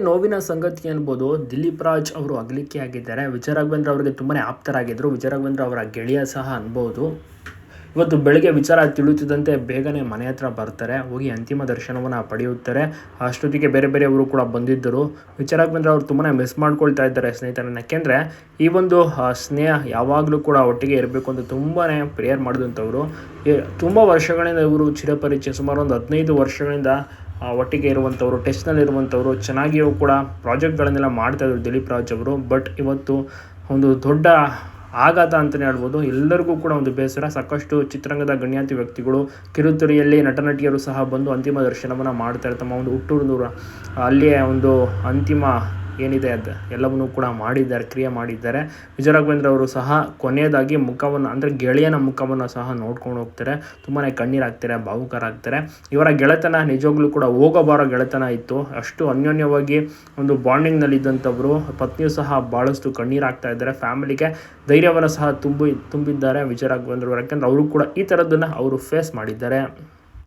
ನೋವಿನ ಸಂಗತಿ ಅನ್ಬೋದು. ದಿಲೀಪ್ ರಾಜ್ ಅವರು ಅಗಲಿಕೆ ಆಗಿದ್ದಾರೆ. ವಿಜಯ್ ರಾಘವೇಂದ್ರ ಅವರಿಗೆ ತುಂಬಾ ಆಪ್ತರಾಗಿದ್ದರು. ವಿಜಯ್ ರಾಘವೇಂದ್ರ ಅವರ ಗೆಳೆಯ ಸಹ ಅನ್ಬೋದು. ಇವತ್ತು ಬೆಳಗ್ಗೆ ವಿಚಾರ ತಿಳಿಯುತ್ತಿದ್ದಂತೆ ಬೇಗನೆ ಮನೆ ಹತ್ರ ಬರ್ತಾರೆ, ಹೋಗಿ ಅಂತಿಮ ದರ್ಶನವನ್ನು ಪಡೆಯುತ್ತಾರೆ. ಅಷ್ಟೊತ್ತಿಗೆ ಬೇರೆ ಬೇರೆಯವರು ಕೂಡ ಬಂದಿದ್ದರು. ವಿಜಯ್ ರಾಘವೇಂದ್ರ ಅವರು ತುಂಬಾ ಮಿಸ್ ಮಾಡ್ಕೊಳ್ತಾ ಇದ್ದಾರೆ ಸ್ನೇಹಿತರನ್ನ. ಯಾಕೆಂದರೆ ಈ ಒಂದು ಸ್ನೇಹ ಯಾವಾಗಲೂ ಕೂಡ ಒಟ್ಟಿಗೆ ಇರಬೇಕು ಅಂತ ತುಂಬಾ ಪ್ರೇಯರ್ ಮಾಡಿದಂಥವ್ರು. ತುಂಬ ವರ್ಷಗಳಿಂದ ಇವರು ಚಿರಪರಿಚಯ, ಸುಮಾರು ಒಂದು 15 ವರ್ಷಗಳಿಂದ ಒಟ್ಟಿಗೆ ಇರುವಂಥವ್ರು, ಟೆಸ್ಟ್ನಲ್ಲಿರುವಂಥವ್ರು. ಚೆನ್ನಾಗಿಯೂ ಕೂಡ ಪ್ರಾಜೆಕ್ಟ್ಗಳನ್ನೆಲ್ಲ ಮಾಡ್ತಾಯಿದ್ರು ದಿಲೀಪ್ ರಾಜ್ ಅವರು. ಬಟ್ ಇವತ್ತು ಒಂದು ದೊಡ್ಡ ಆಘಾತ ಅಂತಲೇ ಹೇಳ್ಬೋದು. ಎಲ್ಲರಿಗೂ ಕೂಡ ಒಂದು ಬೇಸರ. ಸಾಕಷ್ಟು ಚಿತ್ರರಂಗದ ಗಣ್ಯಾತಿ ವ್ಯಕ್ತಿಗಳು, ಕಿರುತೆರೆಯಲ್ಲಿ ನಟ ನಟಿಯರು ಸಹ ಬಂದು ಅಂತಿಮ ದರ್ಶನವನ್ನು ಮಾಡ್ತಾರೆ. ತಮ್ಮ ಒಂದು ಹುಟ್ಟೂರು ಅಲ್ಲಿಯೇ ಒಂದು ಅಂತಿಮ ಏನಿದೆ ಅದು ಎಲ್ಲವನ್ನೂ ಕೂಡ ಮಾಡಿದ್ದಾರೆ, ಕ್ರಿಯೆ ಮಾಡಿದ್ದಾರೆ. ವಿಜಯ್ ರಾಘವೇಂದ್ರ ಅವರು ಸಹ ಕೊನೆಯದಾಗಿ ಮುಖವನ್ನು, ಅಂದರೆ ಗೆಳೆಯನ ಮುಖವನ್ನು ಸಹ ನೋಡ್ಕೊಂಡು ಹೋಗ್ತಾರೆ. ತುಂಬಾ ಕಣ್ಣೀರಾಗ್ತಾರೆ, ಭಾವುಕರಾಗ್ತಾರೆ. ಇವರ ಗೆಳೆತನ ನಿಜವಾಗ್ಲೂ ಕೂಡ ಹೋಗಬಾರೋ ಗೆಳೆತನ ಇತ್ತು. ಅಷ್ಟು ಅನ್ಯೋನ್ಯವಾಗಿ ಒಂದು ಬಾಂಡಿಂಗ್ನಲ್ಲಿದ್ದಂಥವರು. ಪತ್ನಿಯು ಸಹ ಭಾಳಷ್ಟು ಕಣ್ಣೀರಾಗ್ತಾ ಇದ್ದಾರೆ. ಫ್ಯಾಮಿಲಿಗೆ ಧೈರ್ಯವನ್ನು ಸಹ ತುಂಬಿದ್ದಾರೆ ವಿಜಯ್ ರಾಘವೇಂದ್ರ ಅವರು. ಯಾಕೆಂದರೆ ಅವರು ಕೂಡ ಈ ಥರದ್ದನ್ನು ಅವರು ಫೇಸ್ ಮಾಡಿದ್ದಾರೆ.